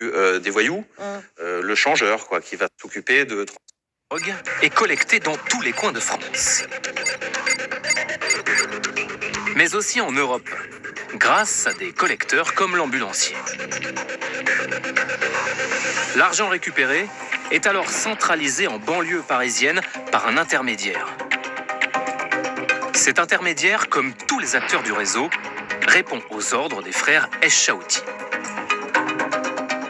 des voyous, le changeur, quoi, qui va s'occuper de drogue est collectée dans tous les coins de France. Mais aussi en Europe, grâce à des collecteurs comme l'ambulancier. L'argent récupéré est alors centralisé en banlieue parisienne par un intermédiaire. Cet intermédiaire, comme tous les acteurs du réseau, répond aux ordres des frères Echaouti,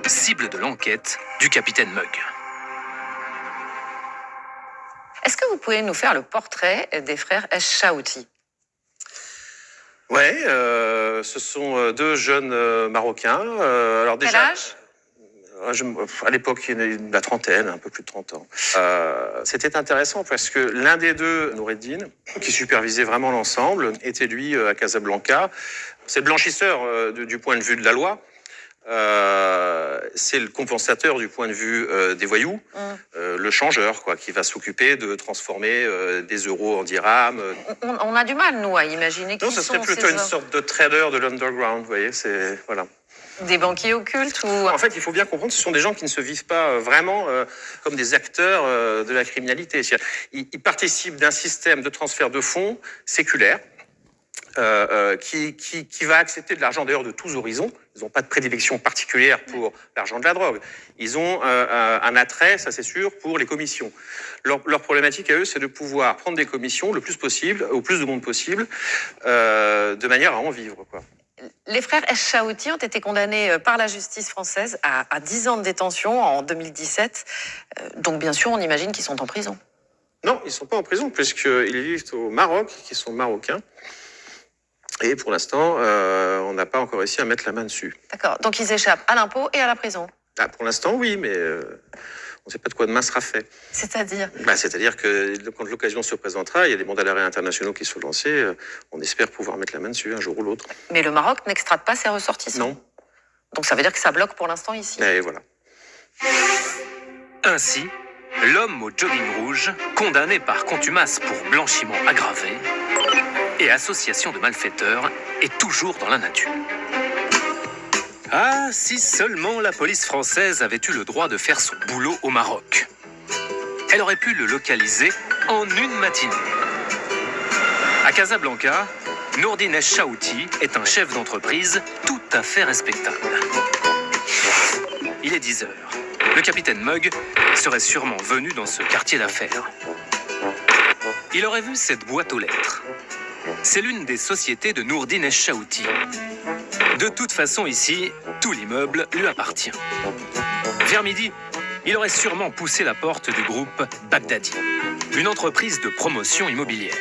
cible de l'enquête du capitaine Mug. Est-ce que vous pouvez nous faire le portrait des frères Echaouti? Ouais, ce sont deux jeunes Marocains. Alors déjà, quel âge? À l'époque, il y en a la trentaine, un peu plus de 30 ans. C'était intéressant parce que l'un des deux, Noureddin, qui supervisait vraiment l'ensemble, était lui à Casablanca. C'est le blanchisseur du point de vue de la loi. C'est le compensateur du point de vue des voyous, le changeur, quoi, qui va s'occuper de transformer des euros en dirhams. On a du mal, nous, à imaginer qui non, ce serait plutôt une sorte de trader de l'underground, vous voyez, c'est... Voilà. Des banquiers occultes ou... En fait, il faut bien comprendre que ce sont des gens qui ne se vivent pas vraiment comme des acteurs de la criminalité. Ils participent d'un système de transfert de fonds séculaire qui va accepter de l'argent d'ailleurs de tous horizons. Ils n'ont pas de prédilection particulière pour l'argent de la drogue. Ils ont un attrait, ça c'est sûr, pour les commissions. Leur problématique à eux, c'est de pouvoir prendre des commissions le plus possible, au plus de monde possible, de manière à en vivre, quoi. Les frères Echaouti ont été condamnés par la justice française à 10 ans de détention en 2017. Donc bien sûr, on imagine qu'ils sont en prison. Non, ils ne sont pas en prison, puisqu'ils vivent au Maroc, qui sont marocains. Et pour l'instant, on n'a pas encore réussi à mettre la main dessus. D'accord, donc ils échappent à l'impôt et à la prison. Ah, pour l'instant, oui, mais on ne sait pas de quoi demain sera fait. C'est-à-dire c'est-à-dire que quand l'occasion se présentera, il y a des mandats d'arrêt internationaux qui sont lancés. On espère pouvoir mettre la main dessus un jour ou l'autre. Mais le Maroc n'extrade pas ses ressortissants. Non. Donc ça veut dire que ça bloque pour l'instant ici. Et voilà. Ainsi, l'homme au jogging rouge, condamné par contumace pour blanchiment aggravé et association de malfaiteurs, est toujours dans la nature. Ah, si seulement la police française avait eu le droit de faire son boulot au Maroc. Elle aurait pu le localiser en une matinée. À Casablanca, Noureddin Echaouti est un chef d'entreprise tout à fait respectable. Il est 10 heures. Le capitaine Mug serait sûrement venu dans ce quartier d'affaires. Il aurait vu cette boîte aux lettres. C'est l'une des sociétés de Noureddin Echaouti. De toute façon, ici, tout l'immeuble lui appartient. Vers midi, il aurait sûrement poussé la porte du groupe Baghdadi, une entreprise de promotion immobilière.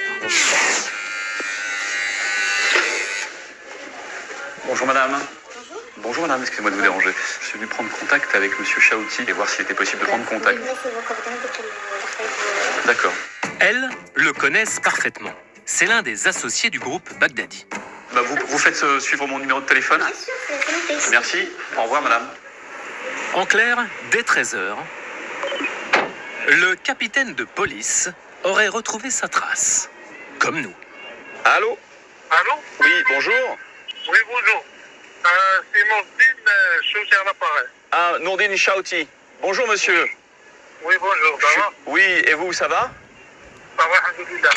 Bonjour madame. Bonjour. Bonjour madame, excusez-moi de vous déranger. Je suis venu prendre contact avec monsieur Chaouti et voir s'il était possible de prendre contact. D'accord. Elles le connaissent parfaitement. C'est l'un des associés du groupe Baghdadi. Bah vous faites suivre mon numéro de téléphone? Bien sûr, c'est noté. Merci. Au revoir madame. En clair, dès 13 heures, le capitaine de police aurait retrouvé sa trace. Comme nous. Allô? Allô? Oui, bonjour. Oui, bonjour. C'est Noureddin Chaouti à l'appareil. Ah, Noureddin Chaouti. Bonjour monsieur. Oui, bonjour, ça va? Oui, et vous, ça va? Ça va, alhamdoulilah.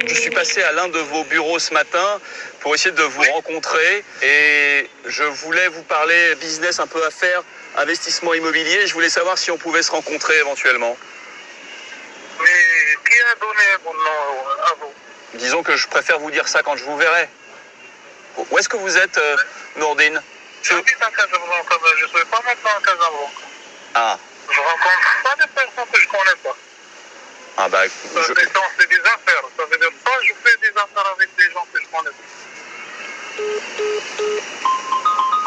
Je suis passé à l'un de vos bureaux ce matin pour essayer de vous rencontrer et je voulais vous parler business, un peu affaires, investissement immobilier. Je voulais savoir si on pouvait se rencontrer éventuellement. Mais qui a donné mon nom à vous? Disons que je préfère vous dire ça quand je vous verrai. Où est-ce que vous êtes, Noureddin? J'habite à Casablanca, mais je ne suis pas maintenant à Casablanca. Ah. Je rencontre pas des personnes que je connais pas. Ah bah, C'est des affaires. Ça veut dire pas je fais des affaires avec des gens que je connais pas.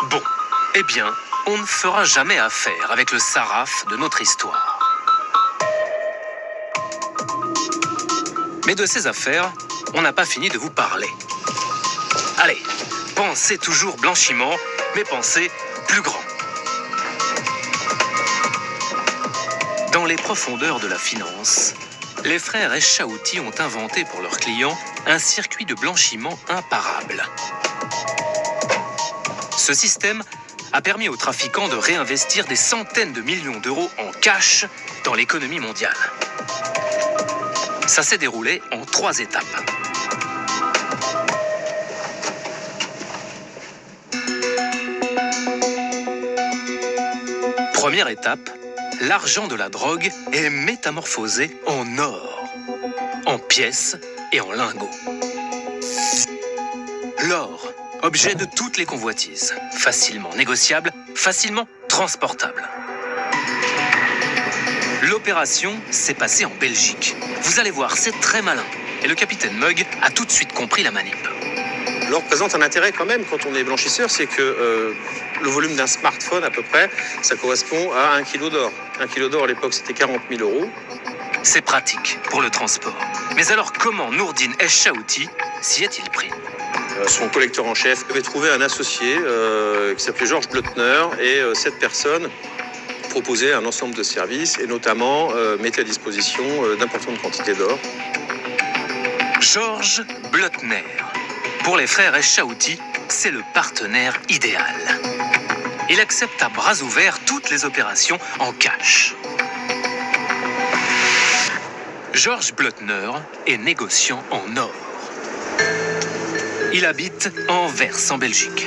Bon, eh bien, on ne fera jamais affaire avec le saraf de notre histoire. Mais de ces affaires, on n'a pas fini de vous parler. Allez, pensez toujours blanchiment, mais pensez plus grand. Dans les profondeurs de la finance, les frères Echaouti ont inventé pour leurs clients un circuit de blanchiment imparable. Ce système a permis aux trafiquants de réinvestir des centaines de millions d'euros en cash dans l'économie mondiale. Ça s'est déroulé en 3 étapes. Première étape, l'argent de la drogue est métamorphosé en or, en pièces et en lingots. L'or, objet de toutes les convoitises, facilement négociable, facilement transportable. L'opération s'est passée en Belgique. Vous allez voir, c'est très malin. Et le capitaine Mug a tout de suite compris la manip. L'or présente un intérêt quand même quand on est blanchisseur, c'est que le volume d'un smartphone à peu près, ça correspond à 1 kilo d'or. 1 kilo d'or à l'époque c'était 40 000 euros. C'est pratique pour le transport. Mais alors comment Nourdine Echaouti s'y est-il pris? Son collecteur en chef avait trouvé un associé qui s'appelait Georges Blotner et cette personne proposait un ensemble de services et notamment mettait à disposition d'importantes quantités d'or. Georges Blotner. Pour les frères Echaouti, c'est le partenaire idéal. Il accepte à bras ouverts toutes les opérations en cash. Georges Blotner est négociant en or. Il habite à Anvers, en Belgique.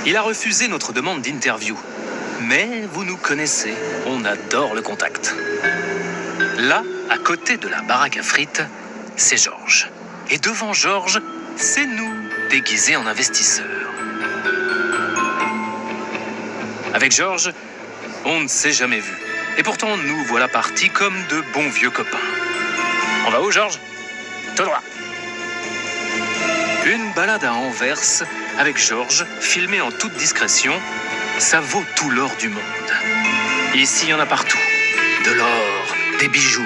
Il a refusé notre demande d'interview. Mais vous nous connaissez, on adore le contact. Là, à côté de la baraque à frites, c'est Georges. Et devant Georges, c'est nous, déguisés en investisseurs. Avec Georges, on ne s'est jamais vu. Et pourtant, nous voilà partis comme de bons vieux copains. On va où, Georges? Tout droit. Une balade à Anvers avec Georges, filmée en toute discrétion, ça vaut tout l'or du monde. Ici, il y en a partout. De l'or, des bijoux.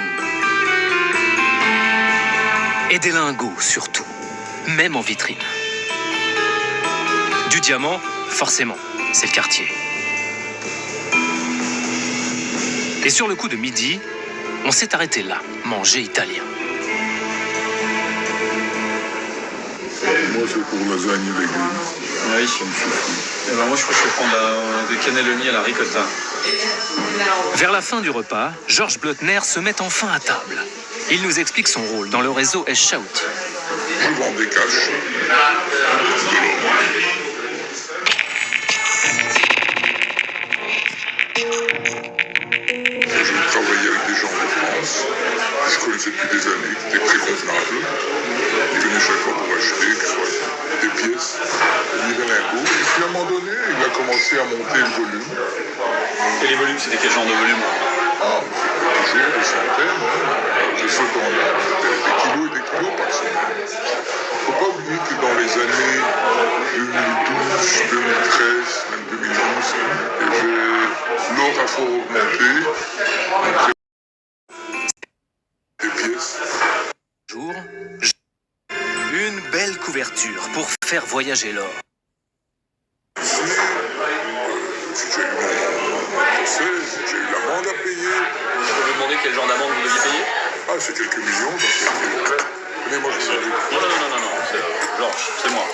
Et des lingots, surtout. Même en vitrine. Du diamant, forcément, c'est le quartier. Et sur le coup de midi, on s'est arrêté là, manger italien. Moi, c'est pour lasagne et légumes. Oui, et ben moi je crois que je vais prendre des cannelloni à la ricotta. Vers la fin du repas, Georges Blotner se met enfin à table. Il nous explique son rôle dans le réseau Echaouti. Je vends des caches. Je travaillais avec des gens de France. Je connaissais depuis des années, qui étaient très convenables. Ils venaient chaque fois pour acheter, que ce soit des pièces, des lingots. Et puis à un moment donné, il a commencé à monter le volume. Et les volumes, c'était quel genre de volume? Ah, toujours des centaines, de ce temps-là, des kilos et des kilos par semaine. Il ne faut pas oublier que dans les années 2012, 2013, même 2012, l'or a fort augmenté. Des pièces. Jour, une belle couverture pour faire voyager l'or. Ici, si j'ai eu mon procès, si j'ai eu l'amende à payer. Je peux vous demander quel genre d'amende vous deviez payer? Ah, c'est quelques millions, donc tenez, moi je vous en ai. Non, Georges, c'est moi.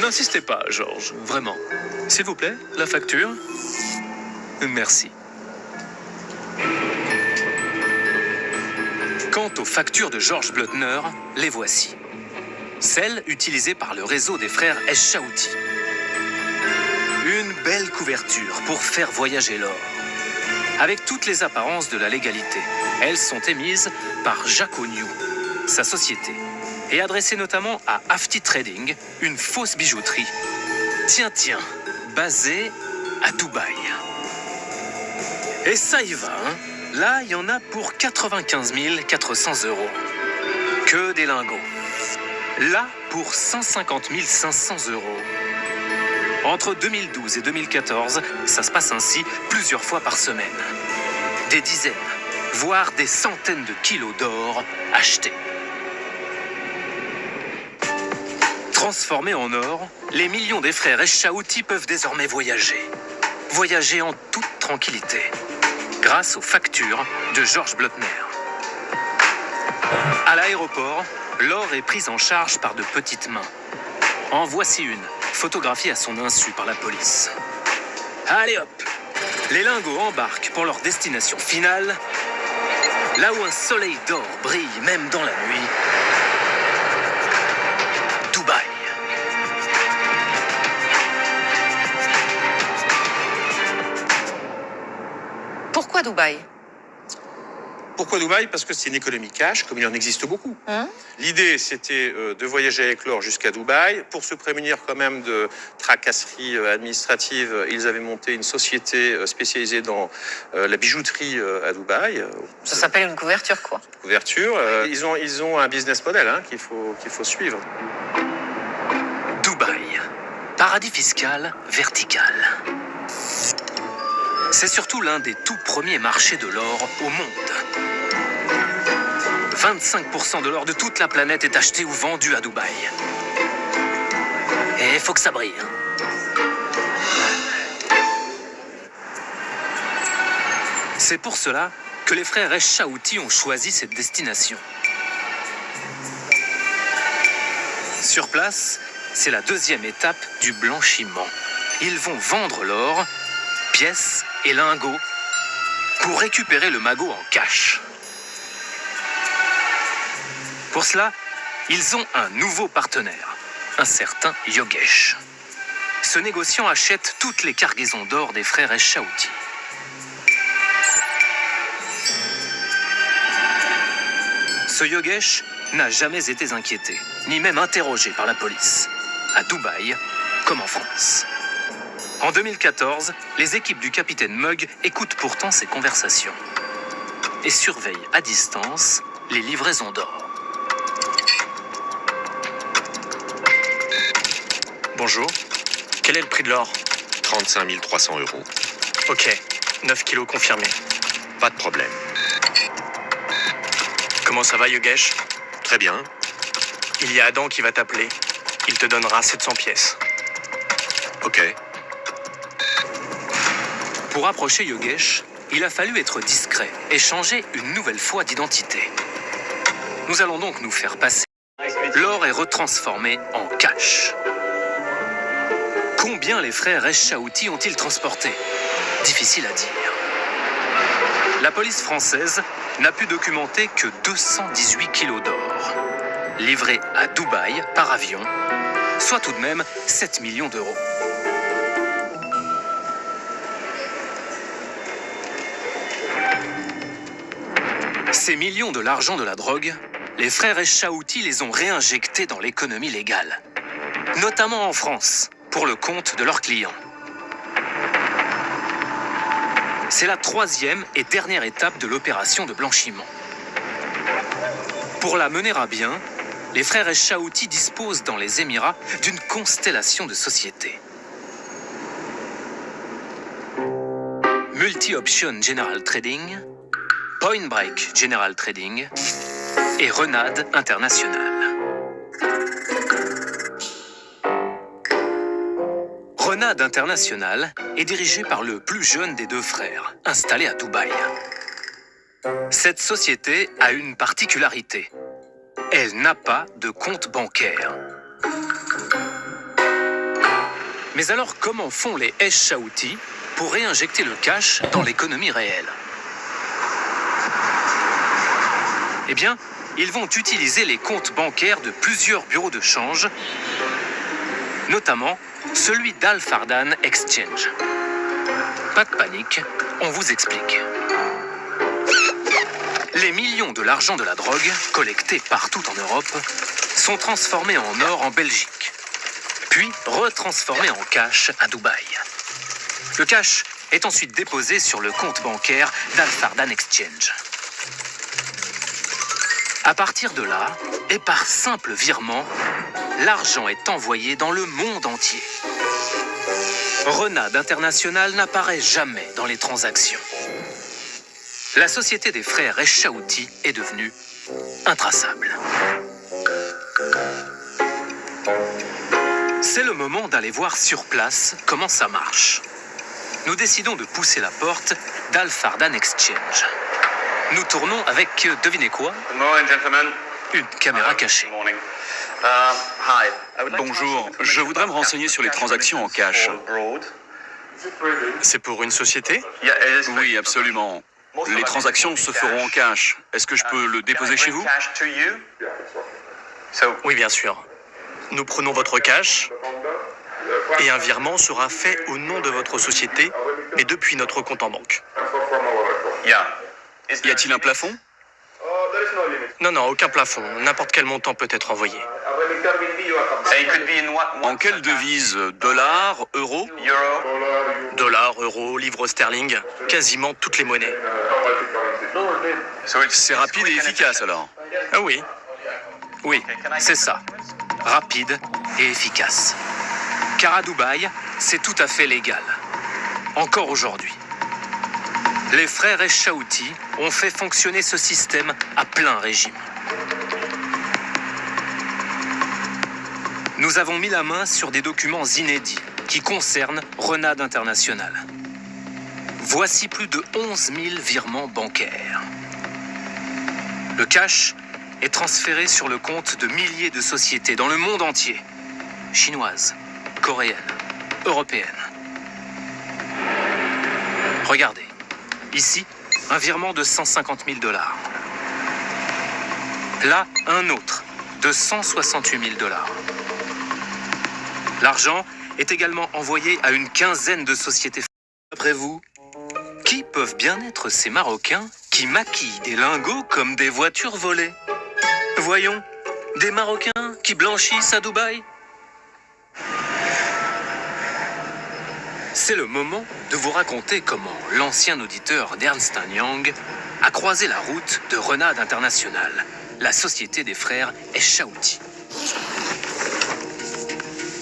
N'insistez pas, Georges, vraiment. S'il vous plaît, la facture. Merci. Quant aux factures de Georges Blotner, les voici. Celles utilisées par le réseau des frères Echaouti. Une belle couverture pour faire voyager l'or. Avec toutes les apparences de la légalité. Elles sont émises par Jacques Ognoux, sa société, et adressées notamment à Afti Trading, une fausse bijouterie. Tiens, basée à Dubaï. Et ça y va, hein. Là, il y en a pour 95 400 €. Que des lingots. Là, pour 150 500 €. Entre 2012 et 2014, ça se passe ainsi plusieurs fois par semaine. Des dizaines, voire des centaines de kilos d'or achetés. Transformés en or, les millions des frères Echaouti peuvent désormais voyager. Voyager en toute tranquillité, grâce aux factures de Georges Blotner. À l'aéroport, l'or est pris en charge par de petites mains. En voici une, photographiée à son insu par la police. Allez hop! Les lingots embarquent pour leur destination finale, là où un soleil d'or brille même dans la nuit. Dubaï. Pourquoi Dubaï? Pourquoi Dubaï? Parce que c'est une économie cash, comme il en existe beaucoup. L'idée, c'était de voyager avec l'or jusqu'à Dubaï. Pour se prémunir quand même de tracasseries administratives, ils avaient monté une société spécialisée dans la bijouterie à Dubaï. Ça s'appelle une couverture, quoi. Couverture. Ils ont un business model qu'il faut suivre. Dubaï, paradis fiscal vertical. C'est surtout l'un des tout premiers marchés de l'or au monde. 25% de l'or de toute la planète est acheté ou vendu à Dubaï. Et il faut que ça brille. C'est pour cela que les frères Echaouti ont choisi cette destination. Sur place, c'est la deuxième étape du blanchiment. Ils vont vendre l'or, pièces et lingots, pour récupérer le magot en cash. Pour cela, ils ont un nouveau partenaire, un certain Yogesh. Ce négociant achète toutes les cargaisons d'or des frères Echaouti. Ce Yogesh n'a jamais été inquiété, ni même interrogé par la police, à Dubaï comme en France. En 2014, les équipes du capitaine Mug écoutent pourtant ces conversations et surveillent à distance les livraisons d'or. Bonjour, quel est le prix de l'or? 35 300 €. Ok, 9 kilos confirmés. Pas de problème. Comment ça va, Yogesh? Très bien. Il y a Adam qui va t'appeler. Il te donnera 700 pièces. Ok. Pour approcher Yogesh, il a fallu être discret et changer une nouvelle fois d'identité. Nous allons donc nous faire passer. L'or est retransformé en cash. Combien les frères Echaouti ont-ils transporté? Difficile à dire. La police française n'a pu documenter que 218 kilos d'or, livrés à Dubaï par avion, soit tout de même 7 millions d'euros. Ces millions de l'argent de la drogue, les frères Echaouti les ont réinjectés dans l'économie légale, notamment en France, pour le compte de leurs clients. C'est la troisième et dernière étape de l'opération de blanchiment. Pour la mener à bien, les frères Echaouti disposent dans les Émirats d'une constellation de sociétés. Multi-Option General Trading, Point Break General Trading et Renade International. Renade International est dirigée par le plus jeune des deux frères, installé à Dubaï. Cette société a une particularité. Elle n'a pas de compte bancaire. Mais alors, comment font les Echaouti pour réinjecter le cash dans l'économie réelle? Eh bien, ils vont utiliser les comptes bancaires de plusieurs bureaux de change, notamment celui d'Al Fardan Exchange. Pas de panique, on vous explique. Les millions de l'argent de la drogue, collectés partout en Europe, sont transformés en or en Belgique, puis retransformés en cash à Dubaï. Le cash est ensuite déposé sur le compte bancaire d'Al Fardan Exchange. À partir de là, et par simple virement, l'argent est envoyé dans le monde entier. Renade International n'apparaît jamais dans les transactions. La société des frères Echaouti est devenue intraçable. C'est le moment d'aller voir sur place comment ça marche. Nous décidons de pousser la porte d'Al Fardan Exchange. Nous tournons avec, devinez quoi? Good morning, gentlemen. une caméra cachée. Bonjour, je voudrais me renseigner sur les transactions en cash. C'est pour une société? Oui, absolument. Les transactions se feront en cash. Est-ce que je peux le déposer chez vous? Oui, bien sûr. Nous prenons votre cash et un virement sera fait au nom de votre société, mais depuis notre compte en banque. Y a-t-il un plafond? Non, non, aucun plafond. N'importe quel montant peut être envoyé. En quelle devise? Dollars, euros? Dollars, euros, livres sterling, quasiment toutes les monnaies. C'est rapide et efficace alors. Ah oui. Oui, c'est ça. Rapide et efficace. Car à Dubaï, c'est tout à fait légal. Encore aujourd'hui. Les frères Echaouti ont fait fonctionner ce système à plein régime. Nous avons mis la main sur des documents inédits qui concernent Renade International. Voici plus de 11 000 virements bancaires. Le cash est transféré sur le compte de milliers de sociétés dans le monde entier. Chinoises, coréennes, européennes. Regardez. Ici, un virement de 150 000 $. Là, un autre de 168 000 $. L'argent est également envoyé à une quinzaine de sociétés. D'après vous, qui peuvent bien être ces Marocains qui maquillent des lingots comme des voitures volées? Voyons, des Marocains qui blanchissent à Dubaï? C'est le moment de vous raconter comment l'ancien auditeur d'Ernst & Young a croisé la route de Renade International, la société des frères Echaouti.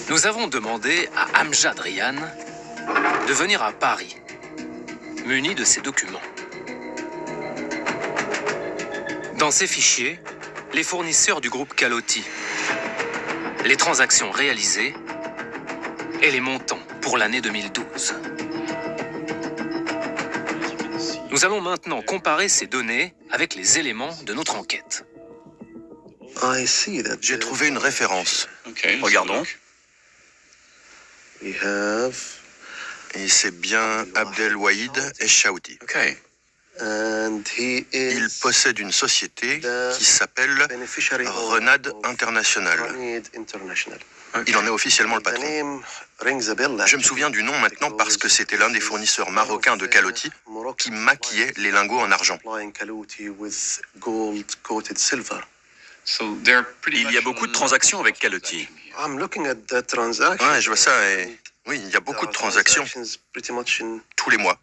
Nous avons demandé à Amjad Rian de venir à Paris, muni de ces documents. Dans ces fichiers, les fournisseurs du groupe Calotti, les transactions réalisées et les montants pour l'année 2012. Nous allons maintenant comparer ces données avec les éléments de notre enquête. J'ai trouvé une référence. Regardons. Et c'est bien Abdelwahid Echaouti. Il possède une société qui s'appelle Renade International. Il en est officiellement le patron. Je me souviens du nom maintenant parce que c'était l'un des fournisseurs marocains de Calotti qui maquillait les lingots en argent. Il y a beaucoup de transactions avec Calotti. Ouais, je vois ça et oui, il y a beaucoup de transactions tous les mois.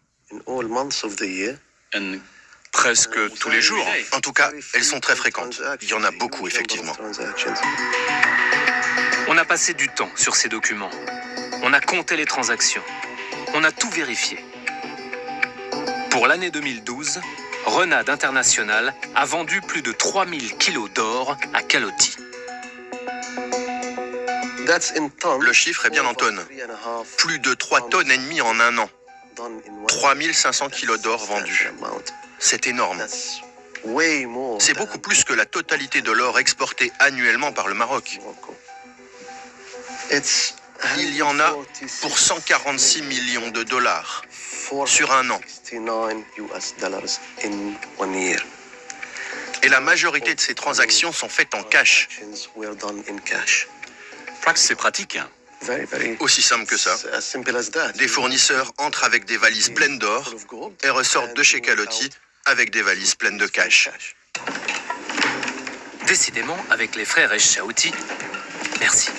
Presque tous les jours. En tout cas, elles sont très fréquentes. Il y en a beaucoup, effectivement. On a passé du temps sur ces documents. On a compté les transactions. On a tout vérifié. Pour l'année 2012, Renade International a vendu plus de 3000 kilos d'or à Calotti. Le chiffre est bien en tonnes. Plus de 3 tonnes et demie en un an. 3500 kilos d'or vendus. C'est énorme. C'est beaucoup plus que la totalité de l'or exporté annuellement par le Maroc. Il y en a pour 146 millions de dollars sur un an. Et la majorité de ces transactions sont faites en cash. C'est pratique. Aussi simple que ça. Des fournisseurs entrent avec des valises pleines d'or et ressortent de chez Calotti avec des valises pleines de cash. Décidément, avec les frères Echaouti, merci.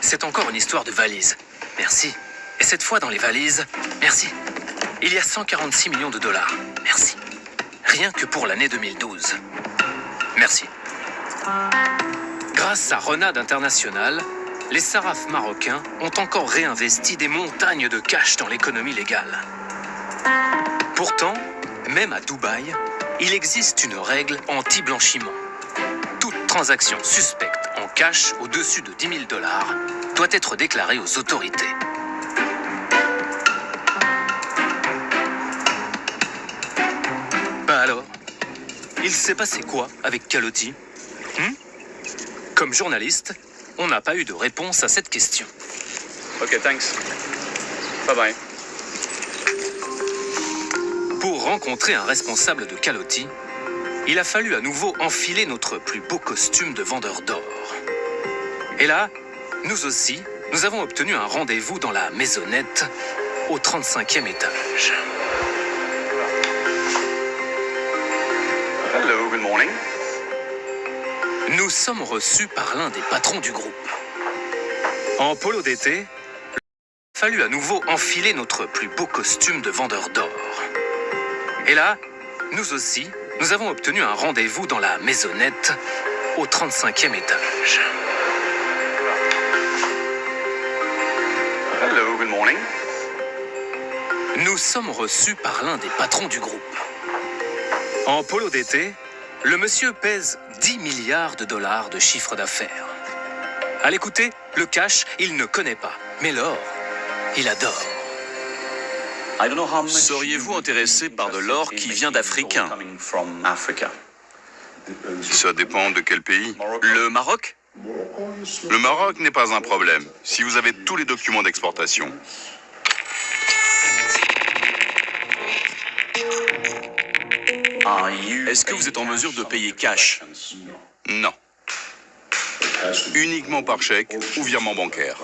C'est encore une histoire de valises. Merci. Et cette fois dans les valises, merci. Il y a 146 millions de dollars. Merci. Rien que pour l'année 2012. Merci. Grâce à Renade International, les sarrafs marocains ont encore réinvesti des montagnes de cash dans l'économie légale. Pourtant, même à Dubaï, il existe une règle anti-blanchiment. Toute transaction suspecte en cash au-dessus de 10 000 dollars doit être déclarée aux autorités. Ben alors, il s'est passé quoi avec Calotti? Comme journaliste, on n'a pas eu de réponse à cette question. Ok, thanks. Bye bye. Pour rencontrer un responsable de calotti, il a fallu à nouveau enfiler notre plus beau costume de vendeur d'or. Et là, nous aussi, nous avons obtenu un rendez-vous dans la maisonnette au 35e étage. Hello, good morning. Nous sommes reçus par l'un des patrons du groupe. En polo d'été, il a fallu à nouveau enfiler notre plus beau costume de vendeur d'or. Et là, nous aussi, nous avons obtenu un rendez-vous dans la maisonnette au 35e étage. Hello, good morning. Nous sommes reçus par l'un des patrons du groupe. En polo d'été, le monsieur pèse 10 milliards de dollars de chiffre d'affaires. À l'écouter, le cash, il ne connaît pas. Mais l'or, il adore. Seriez-vous intéressé par de l'or qui vient d'Afrique? Ça dépend de quel pays. Le Maroc? Le Maroc n'est pas un problème, si vous avez tous les documents d'exportation. Est-ce que vous êtes en mesure de payer cash? Non. Uniquement par chèque ou virement bancaire.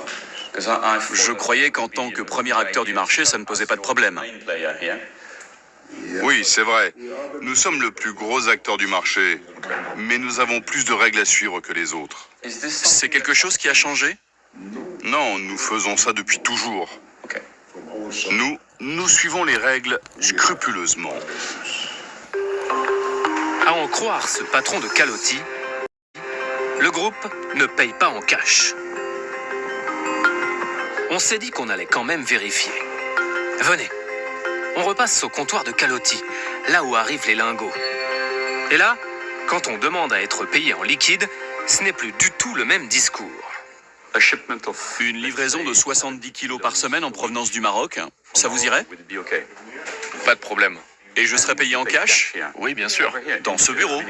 Je croyais qu'en tant que premier acteur du marché, ça ne posait pas de problème. Oui, c'est vrai. Nous sommes le plus gros acteur du marché, mais nous avons plus de règles à suivre que les autres. C'est quelque chose qui a changé? Non, nous faisons ça depuis toujours. Nous suivons les règles scrupuleusement. À en croire ce patron de calotti, le groupe ne paye pas en cash. On s'est dit qu'on allait quand même vérifier. Venez, on repasse au comptoir de calotti, là où arrivent les lingots. Et là, quand on demande à être payé en liquide, ce n'est plus du tout le même discours. Une livraison de 70 kilos par semaine en provenance du Maroc, ça vous irait? Pas de problème. Et je serai payé en cash? Oui, bien sûr. Dans ce bureau?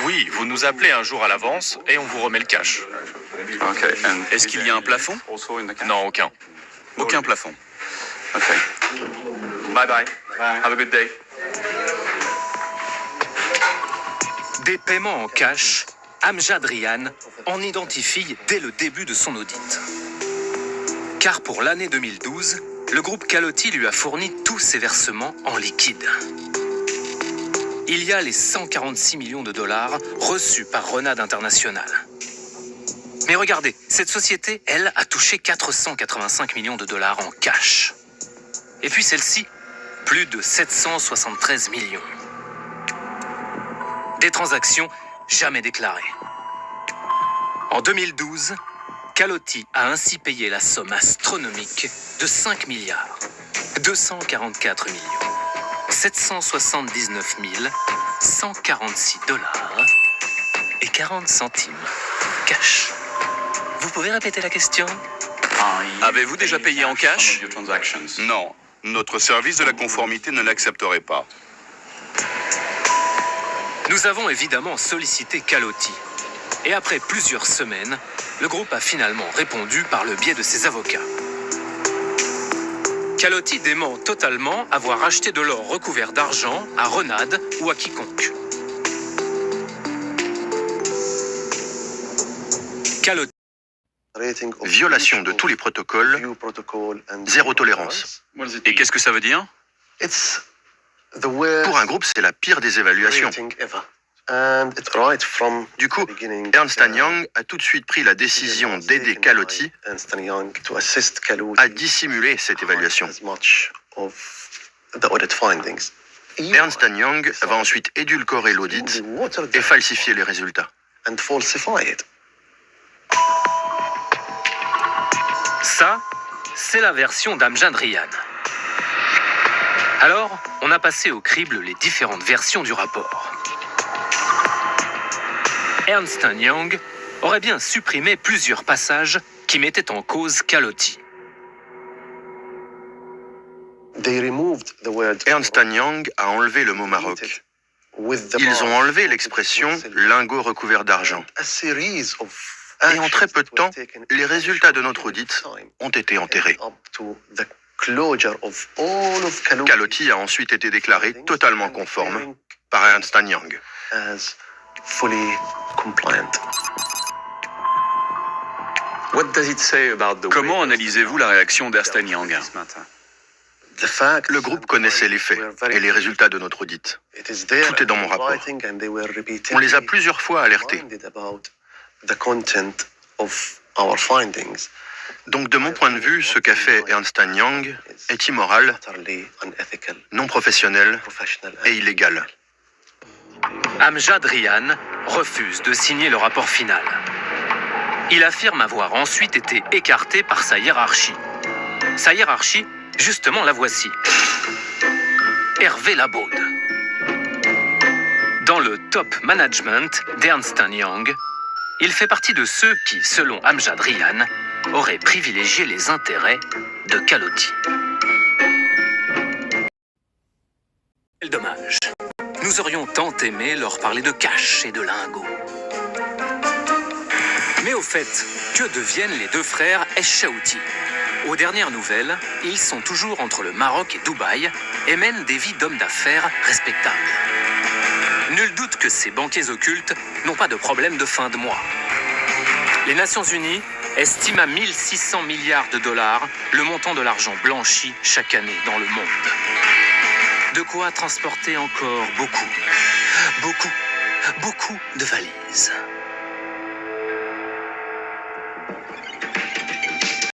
Oui, vous nous appelez un jour à l'avance et on vous remet le cash. Est-ce qu'il y a un plafond? Non, aucun. Aucun plafond. Bye bye. Have a good day. Des paiements en cash, Amjad Rian en identifie dès le début de son audit. Car pour l'année 2012, le groupe Calotti lui a fourni tous ses versements en liquide. Il y a les 146 millions de dollars reçus par Renad International. Mais regardez, cette société, elle, a touché 485 millions de dollars en cash. Et puis celle-ci, plus de 773 millions. Des transactions jamais déclarées. En 2012, Calotti a ainsi payé la somme astronomique de 5 milliards 244 millions 779 146 dollars et 40 centimes cash. Vous pouvez répéter la question? Avez-vous déjà payé en cash? Non, notre service de la conformité ne l'accepterait pas. Nous avons évidemment sollicité Calotti. Et après plusieurs semaines, le groupe a finalement répondu par le biais de ses avocats. Calotti dément totalement avoir acheté de l'or recouvert d'argent à Renad ou à quiconque. Calotti. Violation de tous les protocoles, zéro tolérance. Et qu'est-ce que ça veut dire? Pour un groupe, c'est la pire des évaluations. Du coup, Ernst & Young a tout de suite pris la décision d'aider Calotti à dissimuler cette évaluation. Ernst & Young va ensuite édulcorer l'audit et falsifier les résultats. Ça, c'est la version d'Amjad Rian. Alors, on a passé au crible les différentes versions du rapport. Ernst & Young aurait bien supprimé plusieurs passages qui mettaient en cause Calotti. Ernst & Young a enlevé le mot Maroc. Ils ont enlevé l'expression « lingot recouvert d'argent ». Et en très peu de temps, les résultats de notre audit ont été enterrés. Calotti a ensuite été déclaré totalement conforme par Ernst & Young. Comment analysez-vous la réaction d'Ernst & Young? Le groupe connaissait les faits et les résultats de notre audit. Tout est dans mon rapport. On les a plusieurs fois alertés. Donc de mon point de vue, ce qu'a fait Ernst & Young est immoral, non professionnel et illégal. Amjad Rian refuse de signer le rapport final. Il affirme avoir ensuite été écarté par sa hiérarchie. Sa hiérarchie, justement la voici. Hervé Labaude. Dans le top management d'Ernst & Young, il fait partie de ceux qui, selon Amjad Rian, auraient privilégié les intérêts de Calotti. Quel dommage. Nous aurions tant aimé leur parler de cash et de lingots. Mais au fait, que deviennent les deux frères Echaouti? Aux dernières nouvelles, ils sont toujours entre le Maroc et Dubaï et mènent des vies d'hommes d'affaires respectables. Nul doute que ces banquiers occultes n'ont pas de problème de fin de mois. Les Nations Unies estiment à 1600 milliards de dollars le montant de l'argent blanchi chaque année dans le monde. De quoi transporter encore beaucoup de valises.